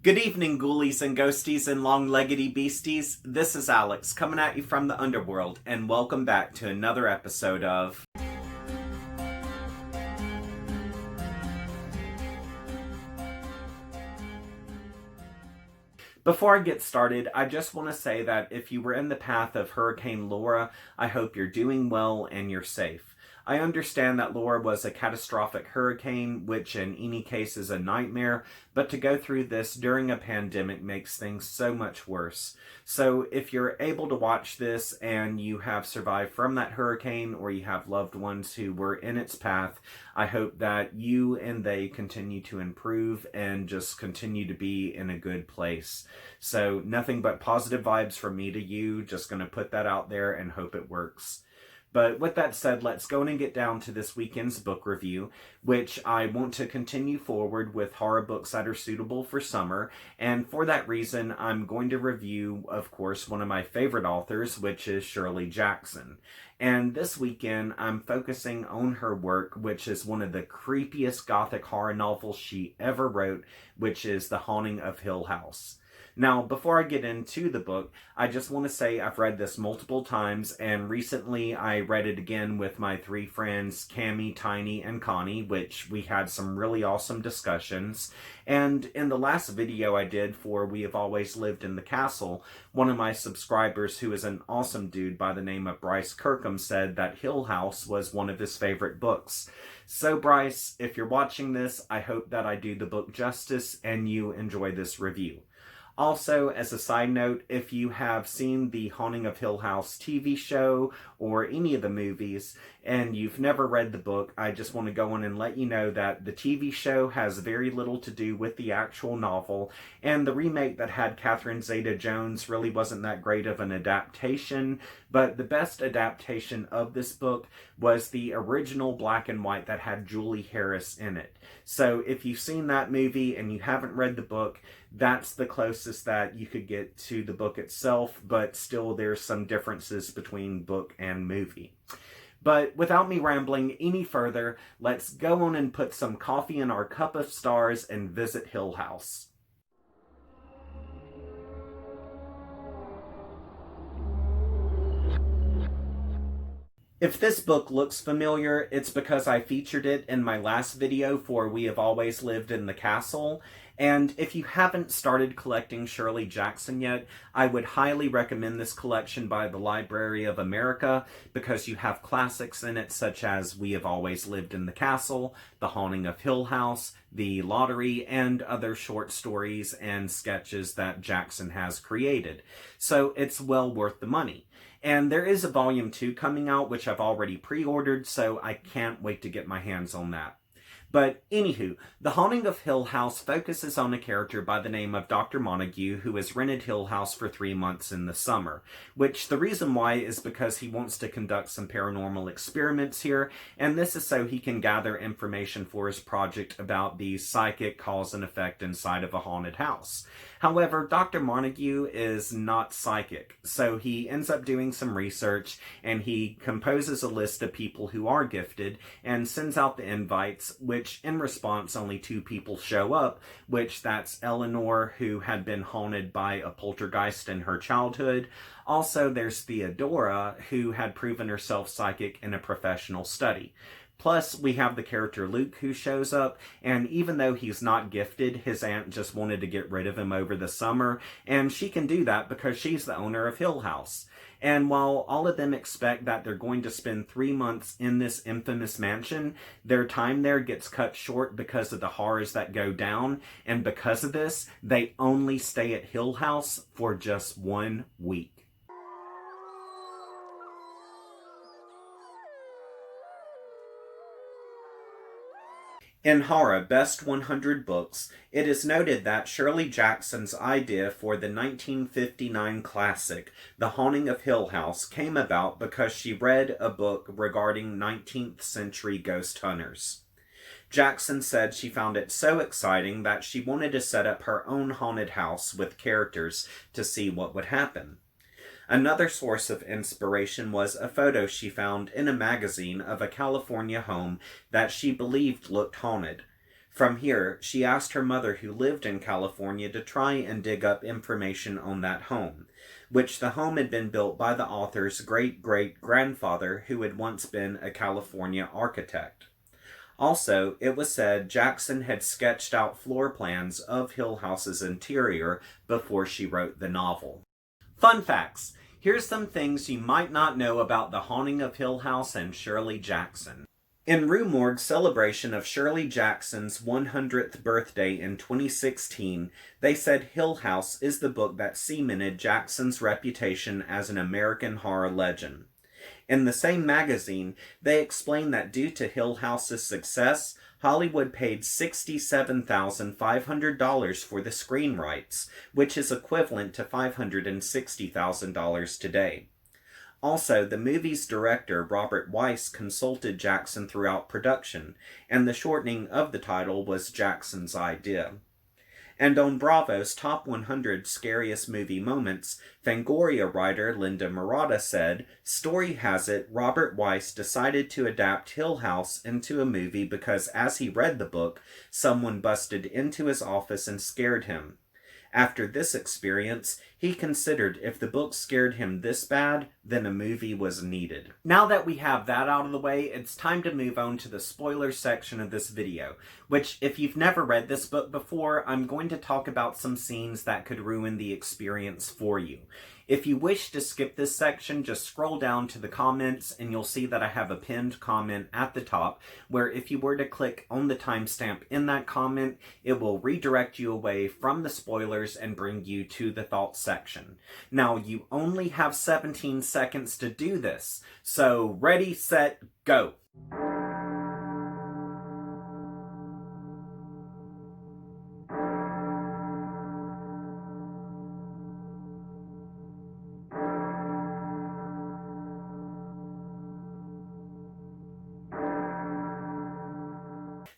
Good evening, ghoulies and ghosties and long-leggedy beasties. This is Alex coming at you from the underworld, and welcome back to another episode of... Before I get started, I just want to say that if you were in the path of Hurricane Laura, I hope you're doing well and you're safe. I understand that Laura was a catastrophic hurricane, which in any case is a nightmare, but to go through this during a pandemic makes things so much worse. So if you're able to watch this and you have survived from that hurricane, or you have loved ones who were in its path, I hope that you and they continue to improve and just continue to be in a good place. So nothing but positive vibes from me to you, just going to put that out there and hope it works. But with that said, let's go and get down to this weekend's book review, which I want to continue forward with horror books that are suitable for summer. And for that reason, I'm going to review, of course, one of my favorite authors, which is Shirley Jackson. And this weekend, I'm focusing on her work, which is one of the creepiest gothic horror novels she ever wrote, which is The Haunting of Hill House. Now, before I get into the book, I just want to say I've read this multiple times, and recently I read it again with my three friends, Cammie, Tiny, and Connie, which we had some really awesome discussions. And in the last video I did for We Have Always Lived in the Castle, one of my subscribers, who is an awesome dude by the name of Bryce Kirkham, said that Hill House was one of his favorite books. So Bryce, if you're watching this, I hope that I do the book justice and you enjoy this review. Also, as a side note, if you have seen the Haunting of Hill House TV show or any of the movies and you've never read the book, I just want to go on and let you know that the TV show has very little to do with the actual novel, and the remake that had Catherine Zeta-Jones really wasn't that great of an adaptation, but the best adaptation of this book was the original black and white that had Julie Harris in it. So if you've seen that movie and you haven't read the book, that's the closest that you could get to the book itself, but still there's some differences between book and movie. But without me rambling any further, let's go on and put some coffee in our cup of stars and visit Hill House. If this book looks familiar, it's because I featured it in my last video for We Have Always Lived in the Castle. And if you haven't started collecting Shirley Jackson yet, I would highly recommend this collection by the Library of America, because you have classics in it such as We Have Always Lived in the Castle, The Haunting of Hill House, The Lottery, and other short stories and sketches that Jackson has created. So it's well worth the money. And there is a volume 2 coming out, which I've already pre-ordered, so I can't wait to get my hands on that. But anywho, The Haunting of Hill House focuses on a character by the name of Dr. Montague, who has rented Hill House for 3 months in the summer, which the reason why is because he wants to conduct some paranormal experiments here, and this is so he can gather information for his project about the psychic cause and effect inside of a haunted house. However, Dr. Montague is not psychic, so he ends up doing some research, and he composes a list of people who are gifted, and sends out the invites, which in response only 2 people show up, which that's Eleanor, who had been haunted by a poltergeist in her childhood. Also, there's Theodora, who had proven herself psychic in a professional study. Plus, we have the character Luke, who shows up, and even though he's not gifted, his aunt just wanted to get rid of him over the summer, and she can do that because she's the owner of Hill House. And while all of them expect that they're going to spend 3 months in this infamous mansion, their time there gets cut short because of the horrors that go down, and because of this, they only stay at Hill House for just 1 week. In Horror Best 100 Books, it is noted that Shirley Jackson's idea for the 1959 classic, The Haunting of Hill House, came about because she read a book regarding 19th century ghost hunters. Jackson said she found it so exciting that she wanted to set up her own haunted house with characters to see what would happen. Another source of inspiration was a photo she found in a magazine of a California home that she believed looked haunted. From here, she asked her mother, who lived in California, to try and dig up information on that home, which the home had been built by the author's great-great-grandfather, who had once been a California architect. Also, it was said Jackson had sketched out floor plans of Hill House's interior before she wrote the novel. Fun facts. Here's some things you might not know about The Haunting of Hill House and Shirley Jackson. In Rue Morgue's celebration of Shirley Jackson's 100th birthday in 2016, they said Hill House is the book that cemented Jackson's reputation as an American horror legend. In the same magazine, they explained that due to Hill House's success, Hollywood paid $67,500 for the screen rights, which is equivalent to $560,000 today. Also, the movie's director, Robert Weiss, consulted Jackson throughout production, and the shortening of the title was Jackson's idea. And on Bravo's Top 100 Scariest Movie Moments, Fangoria writer Linda Murata said, "Story has it, Robert Weiss decided to adapt Hill House into a movie because as he read the book, someone busted into his office and scared him. After this experience, he considered if the book scared him this bad, then a movie was needed." Now that we have that out of the way, it's time to move on to the spoiler section of this video, which, if you've never read this book before, I'm going to talk about some scenes that could ruin the experience for you. If you wish to skip this section, just scroll down to the comments and you'll see that I have a pinned comment at the top where if you were to click on the timestamp in that comment, it will redirect you away from the spoilers and bring you to the thoughts section. Now, you only have 17 seconds to do this, so ready, set, go!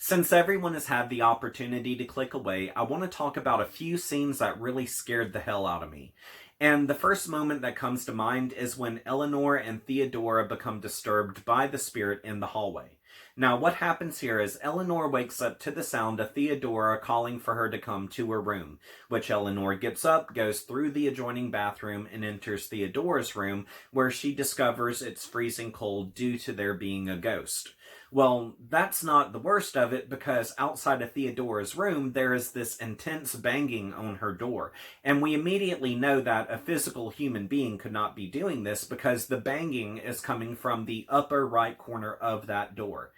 Since everyone has had the opportunity to click away, I want to talk about a few scenes that really scared the hell out of me. And the first moment that comes to mind is when Eleanor and Theodora become disturbed by the spirit in the hallway. Now, what happens here is Eleanor wakes up to the sound of Theodora calling for her to come to her room, which Eleanor gets up, goes through the adjoining bathroom, and enters Theodora's room, where she discovers it's freezing cold due to there being a ghost. Well, that's not the worst of it, because outside of Theodora's room, there is this intense banging on her door. And we immediately know that a physical human being could not be doing this because the banging is coming from the upper right corner of that door.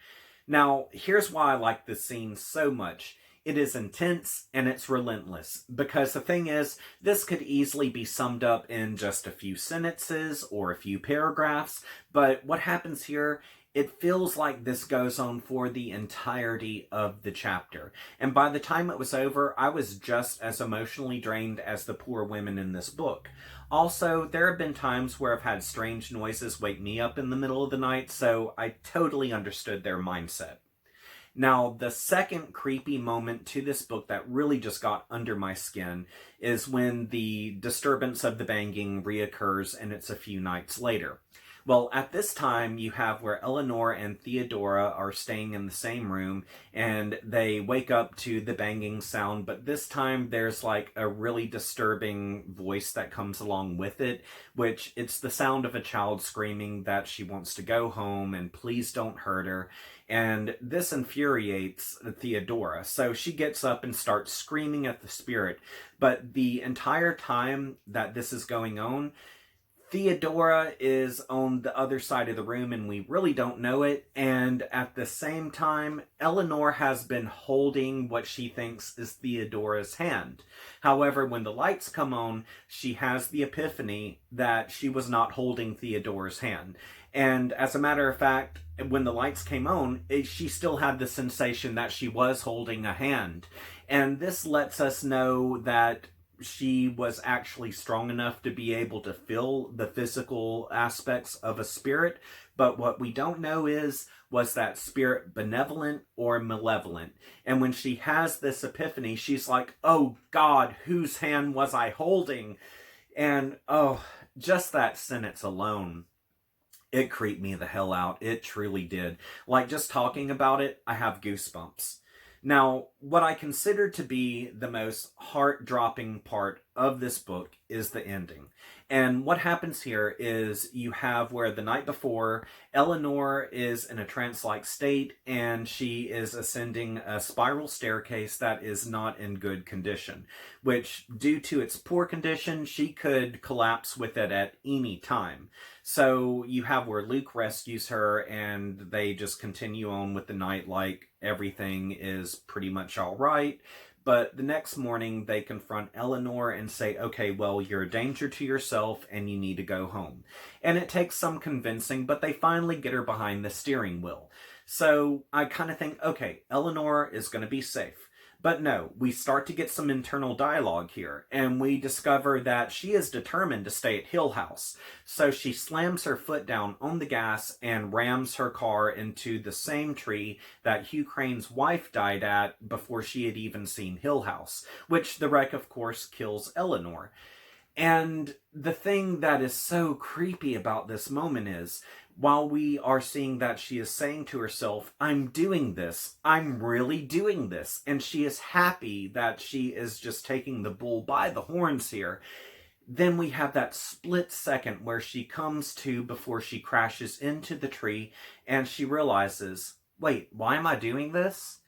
Now, here's why I like this scene so much. It is intense and it's relentless, because the thing is, this could easily be summed up in just a few sentences or a few paragraphs, but what happens here, it feels like this goes on for the entirety of the chapter. And by the time it was over, I was just as emotionally drained as the poor women in this book. Also, there have been times where I've had strange noises wake me up in the middle of the night, so I totally understood their mindset. Now, the second creepy moment to this book that really just got under my skin is when the disturbance of the banging reoccurs and it's a few nights later. Well, at this time, you have where Eleanor and Theodora are staying in the same room, and they wake up to the banging sound, but this time there's like a really disturbing voice that comes along with it, which it's the sound of a child screaming that she wants to go home and please don't hurt her, and this infuriates Theodora, so she gets up and starts screaming at the spirit, but the entire time that this is going on, Theodora is on the other side of the room and we really don't know it, and at the same time, Eleanor has been holding what she thinks is Theodora's hand. However, when the lights come on, she has the epiphany that she was not holding Theodora's hand. And as a matter of fact, when the lights came on, she still had the sensation that she was holding a hand. And this lets us know that she was actually strong enough to be able to feel the physical aspects of a spirit, but what we don't know is, was that spirit benevolent or malevolent? And when she has this epiphany, she's like, oh God, whose hand was I holding? And oh, just that sentence alone, it creeped me the hell out. It truly did. Like, just talking about it, I have goosebumps. Now, what I consider to be the most heart-dropping part of this book is the ending. And what happens here is you have where the night before, Eleanor is in a trance-like state and she is ascending a spiral staircase that is not in good condition, which, due to its poor condition, she could collapse with it at any time. So you have where Luke rescues her and they just continue on with the night like everything is pretty much all right. But the next morning, they confront Eleanor and say, okay, well, you're a danger to yourself and you need to go home. And it takes some convincing, but they finally get her behind the steering wheel. So I kind of think, okay, Eleanor is going to be safe. But no, we start to get some internal dialogue here, and we discover that she is determined to stay at Hill House. So she slams her foot down on the gas and rams her car into the same tree that Hugh Crane's wife died at before she had even seen Hill House, which the wreck, of course, kills Eleanor. And the thing that is so creepy about this moment is, while we are seeing that she is saying to herself, I'm doing this, I'm really doing this, and she is happy that she is just taking the bull by the horns here, then we have that split second where she comes to before she crashes into the tree, and she realizes, wait, why am I doing this?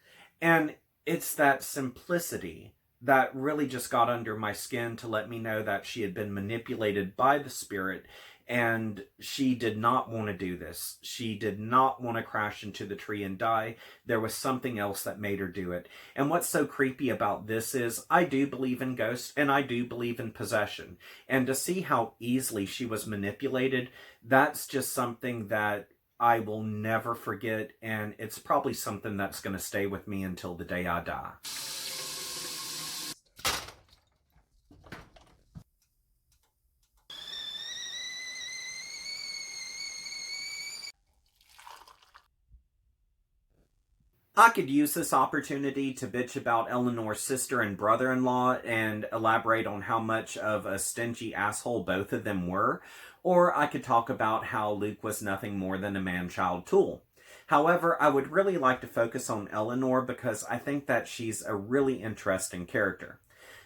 And it's that simplicity that really just got under my skin to let me know that she had been manipulated by the spirit, and she did not want to do this. She did not want to crash into the tree and die. There was something else that made her do it. And what's so creepy about this is I do believe in ghosts and I do believe in possession. And to see how easily she was manipulated, that's just something that I will never forget. And it's probably something that's going to stay with me until the day I die. I could use this opportunity to bitch about Eleanor's sister and brother-in-law and elaborate on how much of a stingy asshole both of them were, or I could talk about how Luke was nothing more than a man-child tool. However, I would really like to focus on Eleanor because I think that she's a really interesting character.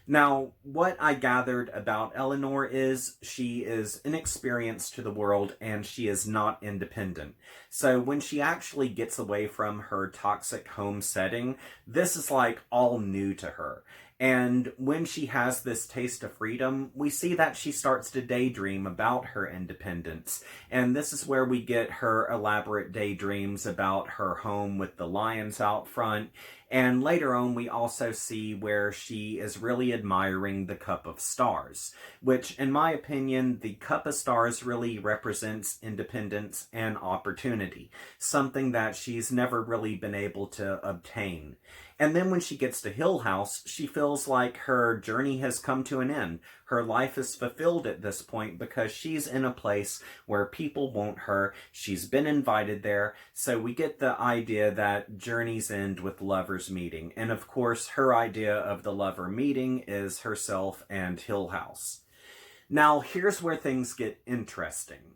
Now, what I gathered about Eleanor is she is inexperienced to the world and she is not independent. So when she actually gets away from her toxic home setting, this is like all new to her. And when she has this taste of freedom, we see that she starts to daydream about her independence. And this is where we get her elaborate daydreams about her home with the lions out front. And later on, we also see where she is really admiring the Cup of Stars, which, in my opinion, the Cup of Stars really represents independence and opportunity, something that she's never really been able to obtain. And then when she gets to Hill House, she feels like her journey has come to an end. Her life is fulfilled at this point because she's in a place where people want her. She's been invited there. So we get the idea that journeys end with lovers meeting. And of course, her idea of the lover meeting is herself and Hill House. Now, here's where things get interesting.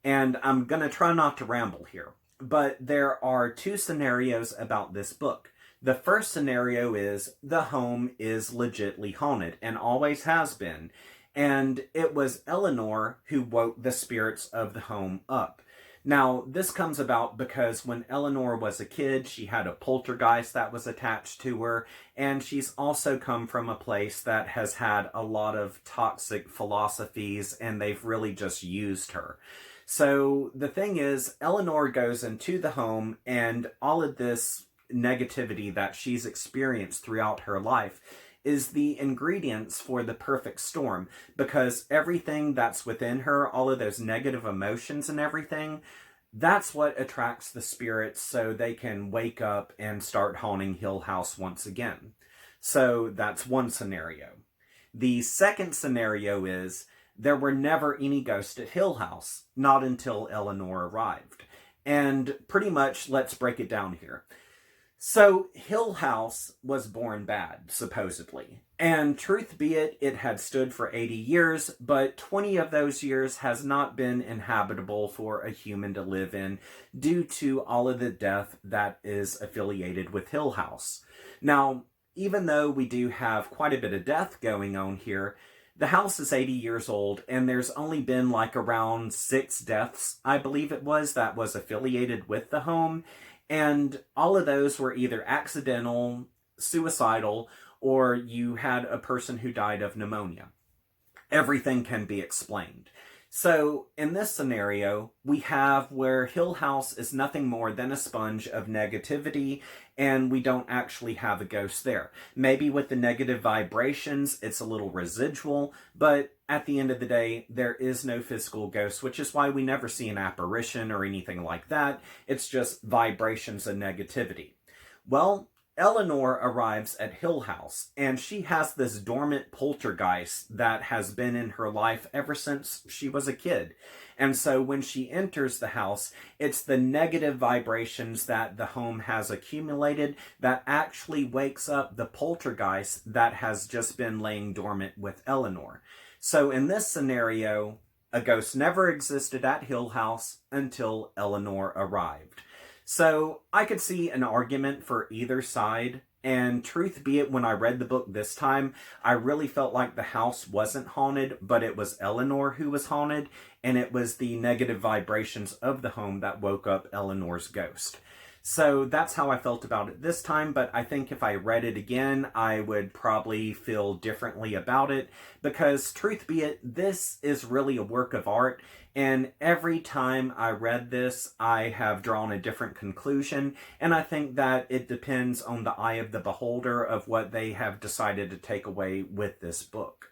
And I'm going to try not to ramble here. But there are two scenarios about this book. The first scenario is the home is legitly haunted and always has been. And it was Eleanor who woke the spirits of the home up. Now, this comes about because when Eleanor was a kid, she had a poltergeist that was attached to her. And she's also come from a place that has had a lot of toxic philosophies and they've really just used her. So the thing is, Eleanor goes into the home and all of this negativity that she's experienced throughout her life is the ingredients for the perfect storm, because everything that's within her, all of those negative emotions and everything, that's what attracts the spirits so they can wake up and start haunting Hill House once again. So that's one scenario. The second scenario is there were never any ghosts at Hill House, not until Eleanor arrived. And pretty much, let's break it down here. So, Hill House was born bad, supposedly. And truth be it, it had stood for 80 years, but 20 of those years has not been inhabitable for a human to live in due to all of the death that is affiliated with Hill House. Now, even though we do have quite a bit of death going on here, the house is 80 years old, and there's only been like around 6 deaths, I believe it was, that was affiliated with the home. And all of those were either accidental, suicidal, or you had a person who died of pneumonia. Everything can be explained. So, in this scenario, we have where Hill House is nothing more than a sponge of negativity, and we don't actually have a ghost there. Maybe with the negative vibrations, it's a little residual, but at the end of the day, there is no physical ghost, which is why we never see an apparition or anything like that. It's just vibrations and negativity. Well, Eleanor arrives at Hill House, and she has this dormant poltergeist that has been in her life ever since she was a kid. And so when she enters the house, it's the negative vibrations that the home has accumulated that actually wakes up the poltergeist that has just been laying dormant with Eleanor. So in this scenario, a ghost never existed at Hill House until Eleanor arrived. So I could see an argument for either side, and truth be it, when I read the book this time, I really felt like the house wasn't haunted, but it was Eleanor who was haunted, and it was the negative vibrations of the home that woke up Eleanor's ghost. So that's how I felt about it this time, but I think if I read it again, I would probably feel differently about it, because truth be it, this is really a work of art, and every time I read this, I have drawn a different conclusion, and I think that it depends on the eye of the beholder of what they have decided to take away with this book.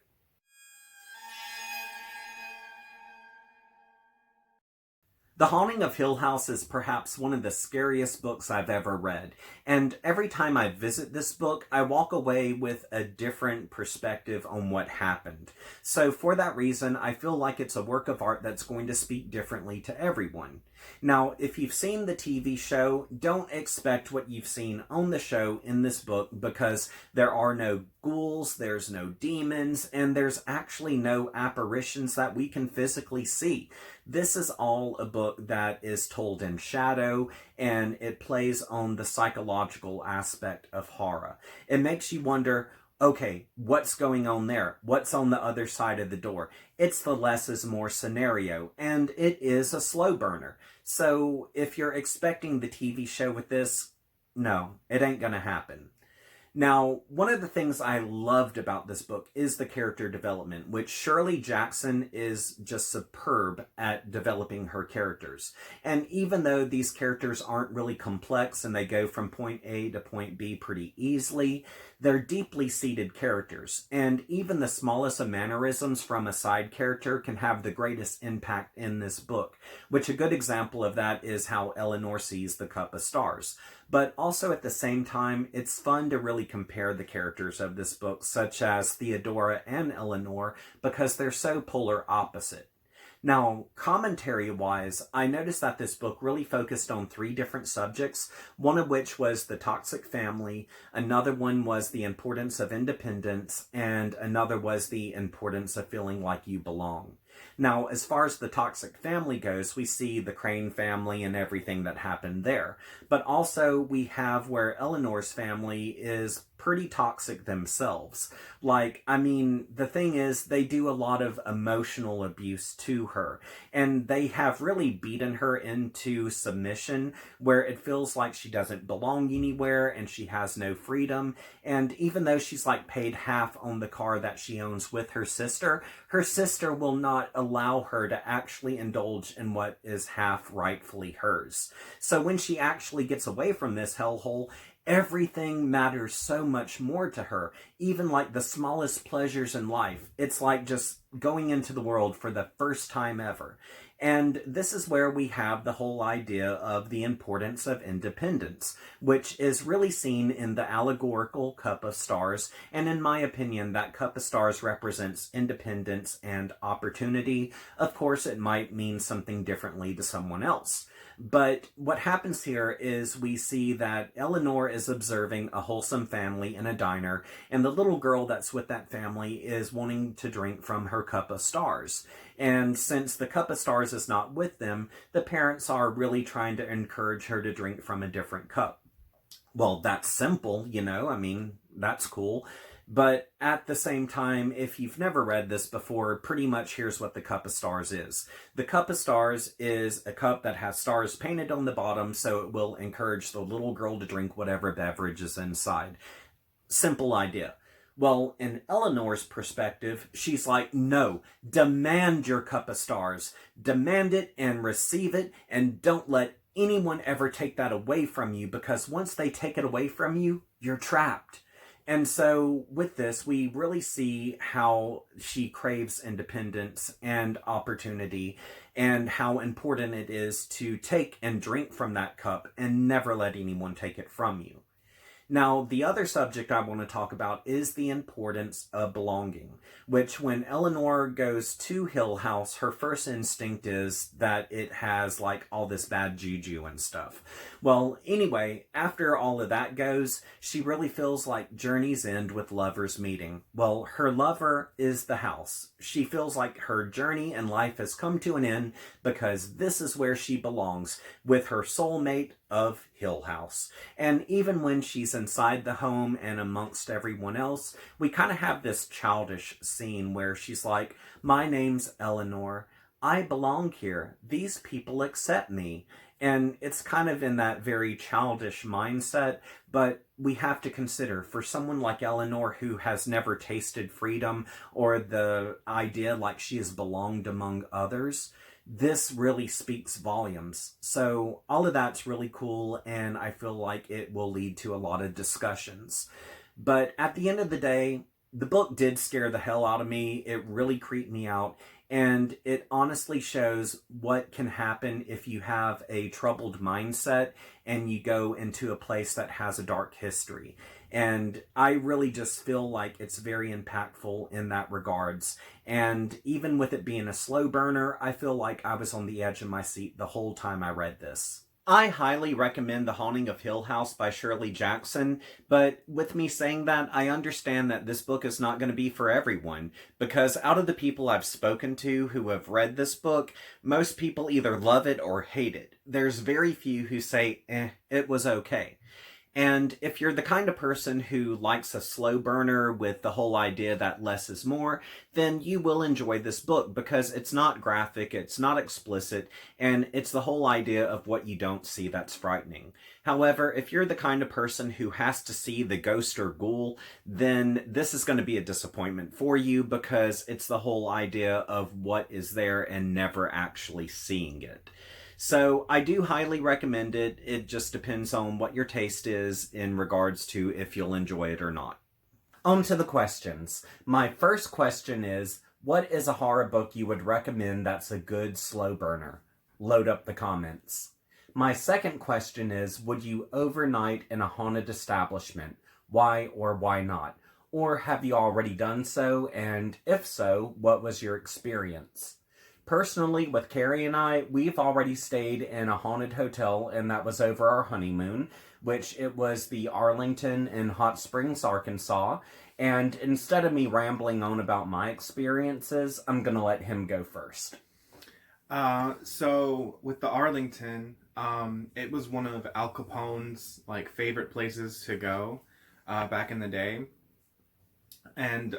The Haunting of Hill House is perhaps one of the scariest books I've ever read, and every time I visit this book, I walk away with a different perspective on what happened. So for that reason, I feel like it's a work of art that's going to speak differently to everyone. Now, if you've seen the TV show, don't expect what you've seen on the show in this book, because there are no ghouls, there's no demons, and there's actually no apparitions that we can physically see. This is all a book that is told in shadow, and it plays on the psychological aspect of horror. It makes you wonder, okay, what's going on there? What's on the other side of the door? It's the less is more scenario, and it is a slow burner. So if you're expecting the TV show with this, no, it ain't gonna happen. Now, one of the things I loved about this book is the character development, which Shirley Jackson is just superb at developing her characters. And even though these characters aren't really complex and they go from point A to point B pretty easily, they're deeply seated characters. And even the smallest of mannerisms from a side character can have the greatest impact in this book, which a good example of that is how Eleanor sees the Cup of Stars. But also at the same time, it's fun to really compare the characters of this book, such as Theodora and Eleanor, because they're so polar opposite. Now, commentary-wise, I noticed that this book really focused on 3 different subjects, one of which was the toxic family, another one was the importance of independence, and another was the importance of feeling like you belong. Now, as far as the toxic family goes, we see the Crane family and everything that happened there. But also we have where Eleanor's family is pretty toxic themselves. Like, I mean, the thing is, they do a lot of emotional abuse to her, and they have really beaten her into submission, where it feels like she doesn't belong anywhere and she has no freedom. And even though she's like paid half on the car that she owns with her sister will not allow her to actually indulge in what is half rightfully hers. So when she actually gets away from this hellhole, everything matters so much more to her, even like the smallest pleasures in life. It's like just going into the world for the first time ever. And this is where we have the whole idea of the importance of independence, which is really seen in the allegorical Cup of Stars. And in my opinion, that Cup of Stars represents independence and opportunity. Of course, it might mean something differently to someone else. But what happens here is we see that Eleanor is observing a wholesome family in a diner, and the little girl that's with that family is wanting to drink from her cup of stars. And since the cup of stars is not with them, the parents are really trying to encourage her to drink from a different cup. Well, that's simple, I mean, that's cool. But at the same time, if you've never read this before, pretty much here's what the Cup of Stars is. The Cup of Stars is a cup that has stars painted on the bottom, so it will encourage the little girl to drink whatever beverage is inside. Simple idea. Well, in Eleanor's perspective, she's like, no, demand your Cup of Stars. Demand it and receive it, and don't let anyone ever take that away from you, because once they take it away from you, you're trapped. And so with this, we really see how she craves independence and opportunity, and how important it is to take and drink from that cup and never let anyone take it from you. Now, the other subject I want to talk about is the importance of belonging, which when Eleanor goes to Hill House, her first instinct is that it has like all this bad juju and stuff. Well, anyway, after all of that goes, she really feels like journeys end with lovers meeting. Well, her lover is the house. She feels like her journey in life has come to an end because this is where she belongs, with her soulmate of Hill House. And even when she's inside the home and amongst everyone else, we kind of have this childish scene where she's like, my name's Eleanor. I belong here. These people accept me. And it's kind of in that very childish mindset, but we have to consider, for someone like Eleanor who has never tasted freedom or the idea like she has belonged among others, this really speaks volumes. So all of that's really cool, and I feel like it will lead to a lot of discussions. But at the end of the day, the book did scare the hell out of me. It really creeped me out. And it honestly shows what can happen if you have a troubled mindset and you go into a place that has a dark history. And I really just feel like it's very impactful in that regards. And even with it being a slow burner, I feel like I was on the edge of my seat the whole time I read this. I highly recommend The Haunting of Hill House by Shirley Jackson, but with me saying that, I understand that this book is not going to be for everyone, because out of the people I've spoken to who have read this book, most people either love it or hate it. There's very few who say, it was okay. And if you're the kind of person who likes a slow burner with the whole idea that less is more, then you will enjoy this book because it's not graphic, it's not explicit, and it's the whole idea of what you don't see that's frightening. However, if you're the kind of person who has to see the ghost or ghoul, then this is going to be a disappointment for you because it's the whole idea of what is there and never actually seeing it. So I do highly recommend it. It just depends on what your taste is in regards to if you'll enjoy it or not. On to the questions. My first question is, what is a horror book you would recommend that's a good slow burner? Load up the comments. My second question is, would you overnight in a haunted establishment? Why or why not? Or have you already done so? And if so, what was your experience? Personally, with Kerry and I, we've already stayed in a haunted hotel, and that was over our honeymoon, which it was the Arlington in Hot Springs, Arkansas. And instead of me rambling on about my experiences, I'm going to let him go first. So with the Arlington, it was one of Al Capone's favorite places to go back in the day. And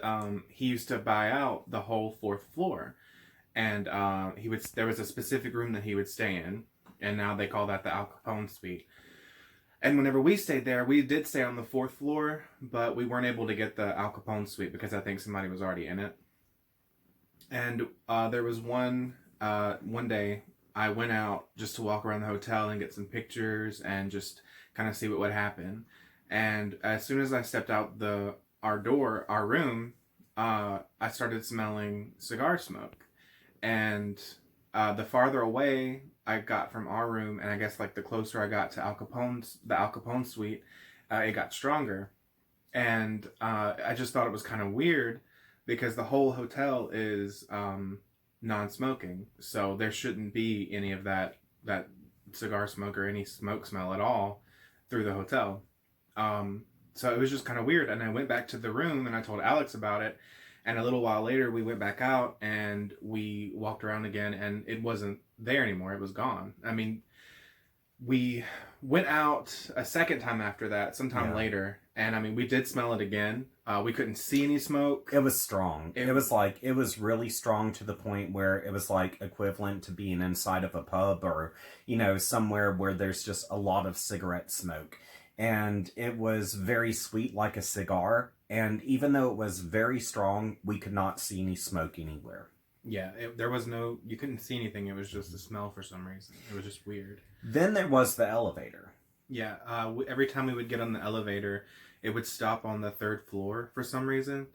he used to buy out the whole 4th floor. And there was a specific room that he would stay in, and now they call that the Al Capone suite. And whenever we stayed there, we did stay on the 4th floor, but we weren't able to get the Al Capone suite because I think somebody was already in it. And there was one day I went out just to walk around the hotel and get some pictures and just kind of see what would happen. And as soon as I stepped out our room, I started smelling cigar smoke. And the farther away I got from our room, and I guess the closer I got to the Al Capone suite, it got stronger. And I just thought it was kind of weird because the whole hotel is non-smoking, so there shouldn't be any of that cigar smoke or any smoke smell at all through the hotel. So it was just kind of weird. And I went back to the room and I told Alex about it. And a little while later, we went back out and we walked around again, and it wasn't there anymore. It was gone. I mean, we went out a second time after that, sometime later, and I mean, we did smell it again. We couldn't see any smoke. It was strong. It was really strong to the point where it was like equivalent to being inside of a pub or, you know, somewhere where there's just a lot of cigarette smoke. And it was very sweet, like a cigar. And even though it was very strong, we could not see any smoke anywhere. Yeah, there was no, you couldn't see anything. It was just a smell for some reason. It was just weird. Then there was the elevator. Yeah, every time we would get on the elevator, it would stop on the third floor for some reason.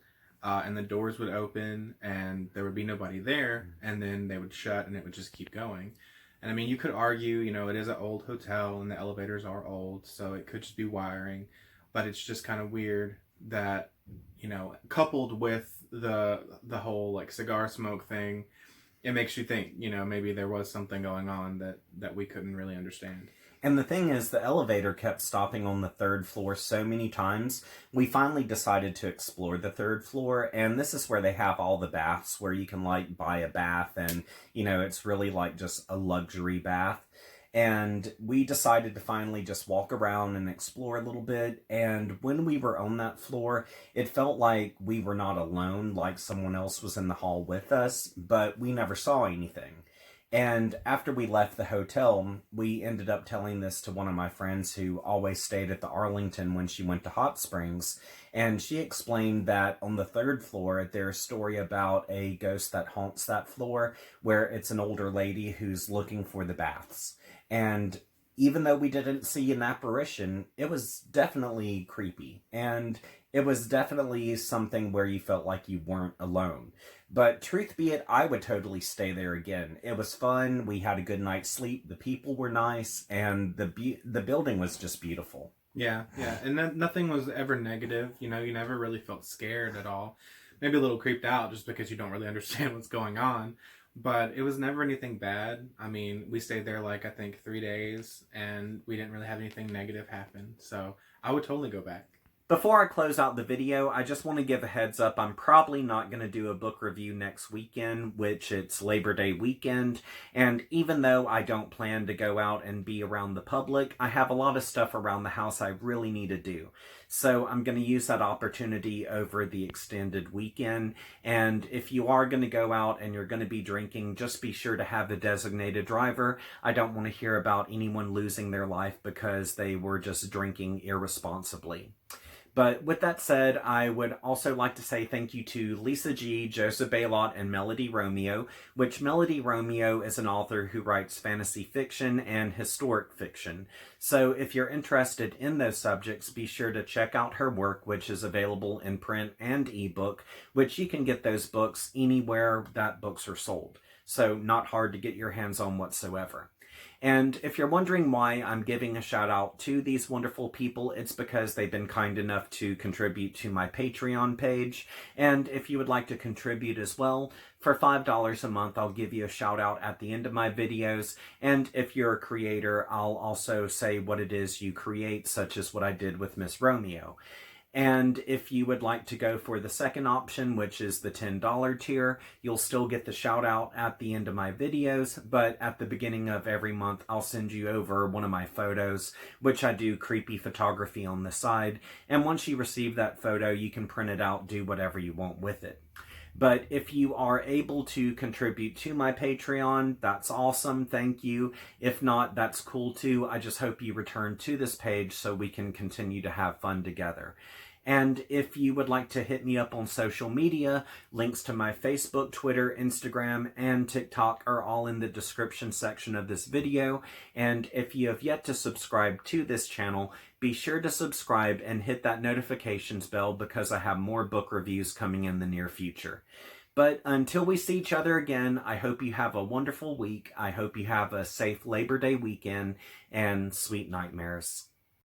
And the doors would open and there would be nobody there. And then they would shut and it would just keep going. And I mean, you could argue, you know, it is an old hotel and the elevators are old, so it could just be wiring. But it's just kind of weird that, you know, coupled with the whole like cigar smoke thing, it makes you think, you know, maybe there was something going on that we couldn't really understand. And the thing is, the elevator kept stopping on the third floor so many times, we finally decided to explore the third floor, and this is where they have all the baths, where you can, like, buy a bath, and, you know, it's really, like, just a luxury bath. And we decided to finally just walk around and explore a little bit, and when we were on that floor, it felt like we were not alone, like someone else was in the hall with us, but we never saw anything. And after we left the hotel, we ended up telling this to one of my friends who always stayed at the Arlington when she went to Hot Springs. And she explained that on the third floor, there's a story about a ghost that haunts that floor, where it's an older lady who's looking for the baths. And even though we didn't see an apparition, it was definitely creepy. And it was definitely something where you felt like you weren't alone. But truth be it, I would totally stay there again. It was fun, we had a good night's sleep, the people were nice, and the building was just beautiful. Yeah, and nothing was ever negative, you know, you never really felt scared at all. Maybe a little creeped out just because you don't really understand what's going on. But it was never anything bad. I mean, we stayed there like, I think, 3 days, and we didn't really have anything negative happen. So I would totally go back. Before I close out the video, I just want to give a heads up. I'm probably not going to do a book review next weekend, which it's Labor Day weekend. And even though I don't plan to go out and be around the public, I have a lot of stuff around the house I really need to do. So I'm going to use that opportunity over the extended weekend. And if you are going to go out and you're going to be drinking, just be sure to have a designated driver. I don't want to hear about anyone losing their life because they were just drinking irresponsibly. But with that said, I would also like to say thank you to Lisa G, Joseph Baylott, and Melody Romeo, which Melody Romeo is an author who writes fantasy fiction and historic fiction. So if you're interested in those subjects, be sure to check out her work, which is available in print and ebook, which you can get those books anywhere that books are sold. So not hard to get your hands on whatsoever. And if you're wondering why I'm giving a shout out to these wonderful people, it's because they've been kind enough to contribute to my Patreon page. And if you would like to contribute as well, for $5 a month, I'll give you a shout out at the end of my videos. And if you're a creator, I'll also say what it is you create, such as what I did with Miss Romeo. And if you would like to go for the second option, which is the $10 tier, you'll still get the shout out at the end of my videos, but at the beginning of every month, I'll send you over one of my photos, which I do creepy photography on the side. And once you receive that photo, you can print it out, do whatever you want with it. But if you are able to contribute to my Patreon, that's awesome, thank you. If not, that's cool too. I just hope you return to this page so we can continue to have fun together. And if you would like to hit me up on social media, links to my Facebook, Twitter, Instagram, and TikTok are all in the description section of this video. And if you have yet to subscribe to this channel, be sure to subscribe and hit that notifications bell because I have more book reviews coming in the near future. But until we see each other again, I hope you have a wonderful week. I hope you have a safe Labor Day weekend and sweet nightmares.